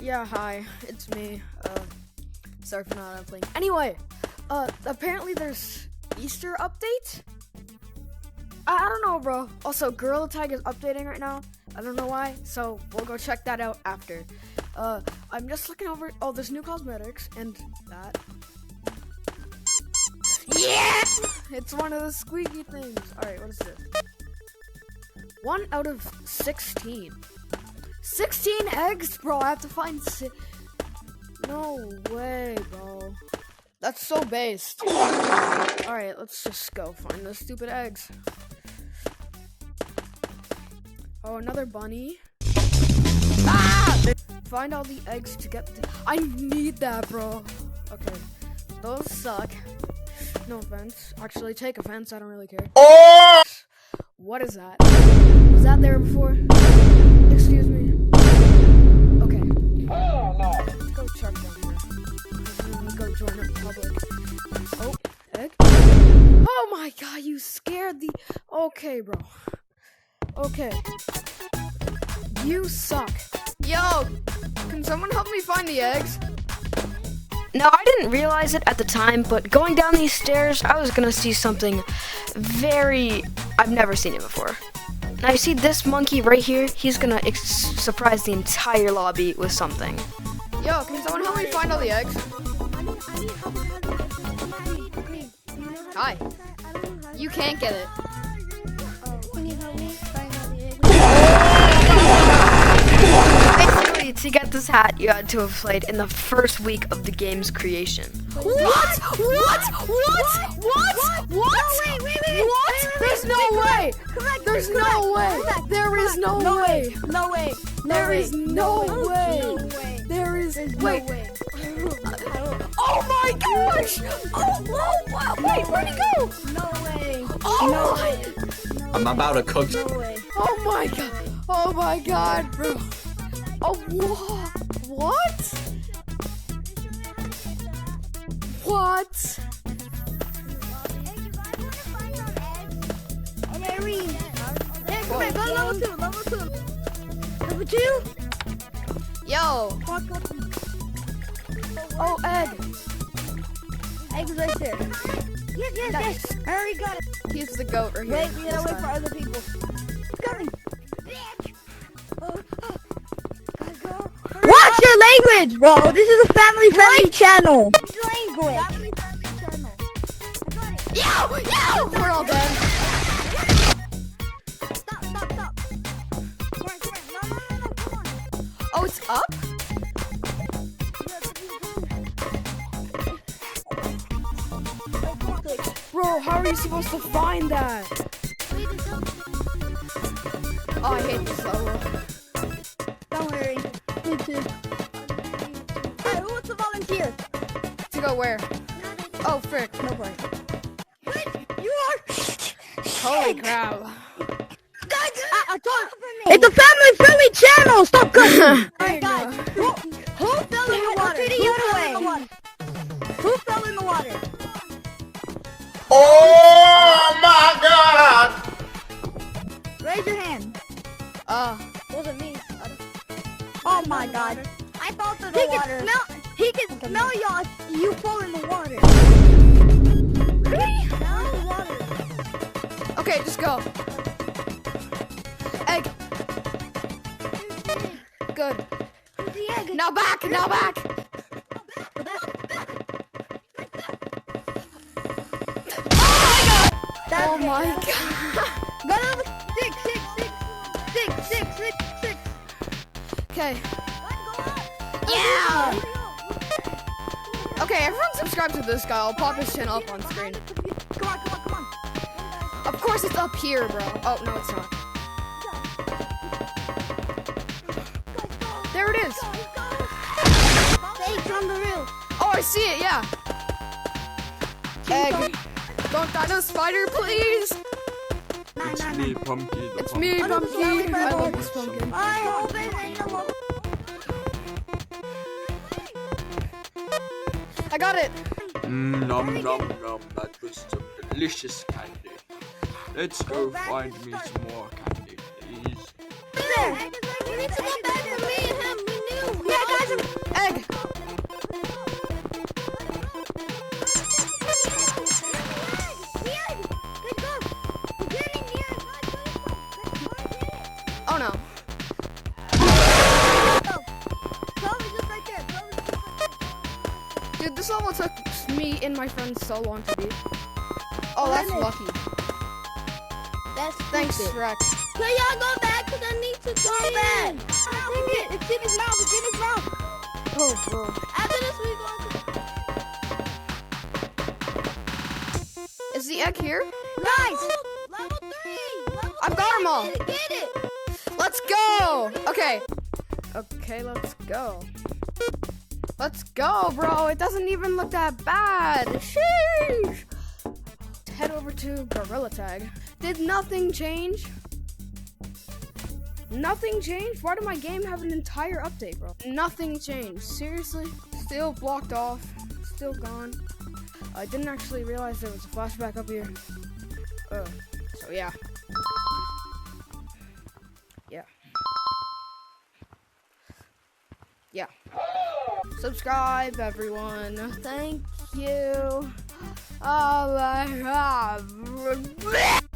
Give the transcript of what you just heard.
Yeah, hi, it's me. Sorry for not playing. Anyway, apparently there's Easter update? I don't know, bro. Also, Gorilla Tag is updating right now. I don't know why, so we'll go check that out after. I'm just looking over. Oh, there's new cosmetics and that. Yeah! It's one of the squeaky things. Alright, what is this? 1 out of 16. 16 eggs, bro. I have to find No way, bro. That's so based. Alright, let's just go find those stupid eggs. Oh, another bunny. Ah! Find all the eggs to get. I need that, bro. Okay, those suck. No offense. Actually, take offense. I don't really care. Oh! What is that? Was that there before? Excuse me. Okay. Oh no. Let's go check down here. Let's go join up public. Oh, egg. Oh my god, you scared the. Okay, bro. Okay. You suck. Yo, can someone help me find the eggs? Now, I didn't realize it at the time, but going down these stairs, I was gonna see something I've never seen it before. Now, you see this monkey right here? He's gonna surprise the entire lobby with something. Yo, can someone help me find all the eggs? Hi. You can't get it. Can you help me find all the eggs? Basically, to get this hat, you had to have played in the first week of the game's creation. What? What? There's no way! There's no way! There is no way! No way! There is no way! There is no way! Oh my gosh! Oh wow! Wait, where'd he go? No way! Oh my! I'm about to cook. No way! Oh my god! Oh my god, bro! Oh what? What? Mary! Hey, come on, go level 2! Level 2? Yo! Oh, egg! Eggs right there. Yes! I already got it. He's the goat right here. Wait, we gotta wait for other people. It's coming! Watch your language, bro! This is a family-friendly channel! Language! Yo! We're all done. Stop! Come on! Come on! Oh, it's up? Bro, how are you supposed to find that? Oh, I hate this level. Don't worry. Me too. Hey, who wants to volunteer? To go where? Oh, frick. Nobody. What? You are... Holy crap. I told it's a family-friendly channel! Stop cutting! There you go. Who fell in the water? Who fell in the water? Oh my god! Raise your hand. Wasn't me. Oh my god. I fell into the water. He can smell y'all if you fall in the water. Really? Smell the water. Okay, just go. Egg. Good. Where's the egg? Now back! Oh my god! Go number 6. Okay. Yeah! Okay, everyone subscribe to this guy. I'll pop his channel up on screen. Come on. Of course it's up here, bro. Oh, no, it's not. There it is. Eggs on the roof. Oh, I see it, yeah. Egg. Don't die to spider, please. It's me, Pumpkin. It's me, Pumpkin. I love this pumpkin. I hope it ain't a little... I got it. Nom. That was some delicious candy. Let's go find me some more candy, please. You need to go back for me and him. We knew. Yeah, guys, Dude, this level took me and my friends so long to beat. Oh, that's lucky. That's Thanks, stupid. Rex. Can y'all go back? Cause I need to go back. Dang it! It's in his mouth. It's in his mouth. Oh, bro. After this, we go to Is the egg here? nice. Level 3. I've got 'em all. Get it. Let's go. Okay. Okay, let's go. Let's go, bro. It doesn't even look that bad. Sheesh. Head over to Gorilla Tag. Did nothing change? Nothing changed? Why did my game have an entire update, bro? Nothing changed. Seriously? Still blocked off. Still gone. I didn't actually realize there was a flashback up here. So yeah. Yeah. Subscribe, everyone. Thank you. Oh my God.